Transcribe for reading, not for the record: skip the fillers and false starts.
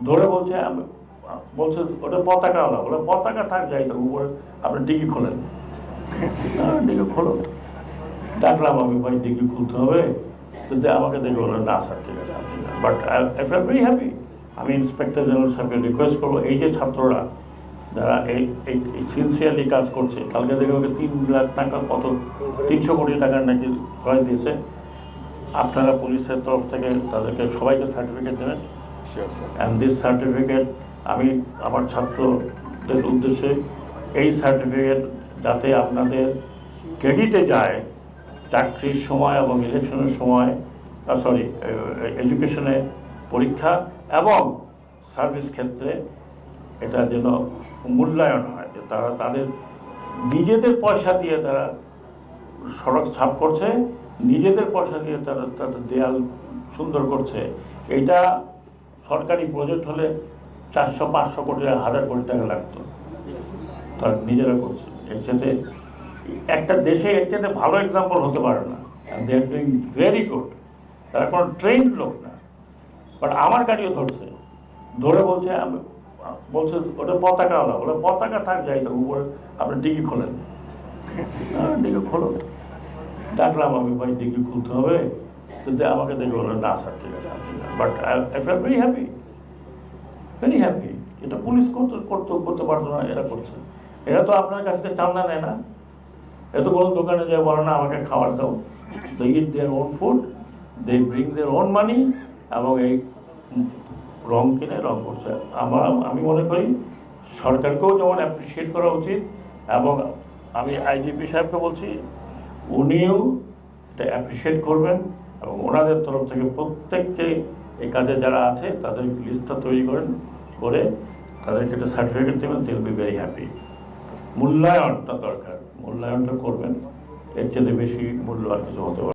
ধরে বলছে বলছে ওটা পতাকাওয়ালা, বলে পতাকা থাক যাই তো উপরে আপনি ডিগি খোলেন। ডিগি খোলো। ডাকলাম আমি, ভাই ডিগি খুলতে হবে, তো আমাকে দেখে বললো না স্যার ঠিক আছে আপনি যান। But I fail very happy. আমি ইন্সপেক্টর জেনারেল সাহেবকে রিকোয়েস্ট করবো, এই যে ছাত্ররা যারা এই সিনসিয়ারলি কাজ করছে, কালকে দেখে ওকে 3 লাখ টাকা, কত 300 কোটি টাকার নাকি ক্রয় দিয়েছে, আপনারা পুলিশের তরফ থেকে তাদেরকে সবাইকে সার্টিফিকেট দেবেন। অ্যান্ড দিস সার্টিফিকেট আমি আমার ছাত্রদের উদ্দেশ্যে, এই সার্টিফিকেট যাতে আপনাদের ক্রেডিটে যায় চাকরির সময় এবং ইলেকশনের সময়, সরি এডুকেশনে, পরীক্ষা এবং সার্ভিস ক্ষেত্রে এটা যেন মূল্যায়ন হয়, যে তারা তাদের নিজেদের পয়সা দিয়ে তারা সড়ক ছাপ করছে, নিজেদের পয়সা দিয়ে তারা তাদের দেয়াল সুন্দর করছে। এটা সরকারি প্রজেক্ট হলে 400-500 কোটি, 1000 কোটি টাকা লাগতো, তারা নিজেরা করছে। এর সাথে একটা দেশে এর সাথে ভালো এক্সাম্পল হতে পারে না। দে আর ডুইং ভেরি গুড। তারা কোনো ট্রেন্ড লোক না, বাট আমার গাড়িও ধরছে, ধরে বলছে বলছে ওটা পতাকাওয়ালা, বলে পতাকা থাক যাই তো উপরে আপনি ডিগি খোলেন। ডিগি খোলো। ডাকলাম আমি, ভাই ডিগি খুলতে হবে, তো আমাকে দেখে বললো না স্যার ঠিক আছে আপনি যান। But I fail very happy, very happy. এটা পুলিশ করতে পারতো না, এরা করছে। এরা তো আপনার কাছ থেকে চান্দা নেয় না, এত কোনো দোকানে যায় বলে না আমাকে খাবার দাও। They eat their own food, they bring their own money, এবং এই রং কিনে রং করছে। আমি মনে করি সরকারকেও যেমন অ্যাপ্রিসিয়েট করা উচিত, এবং আমি আইজিপি সাহেবকে বলছি উনিও এটা অ্যাপ্রিসিয়েট করবেন, এবং ওনাদের তরফ থেকে প্রত্যেককে এই কাজে যারা আছে তাদের লিস্টটা তৈরি করে তাদেরকে একটা সার্টিফিকেট দেবেন, they will be very happy. মূল্যায়নটা দরকার, মূল্যায়নটা করবেন, এর চেয়ে বেশি মূল্য আর কিছু হতে পারে।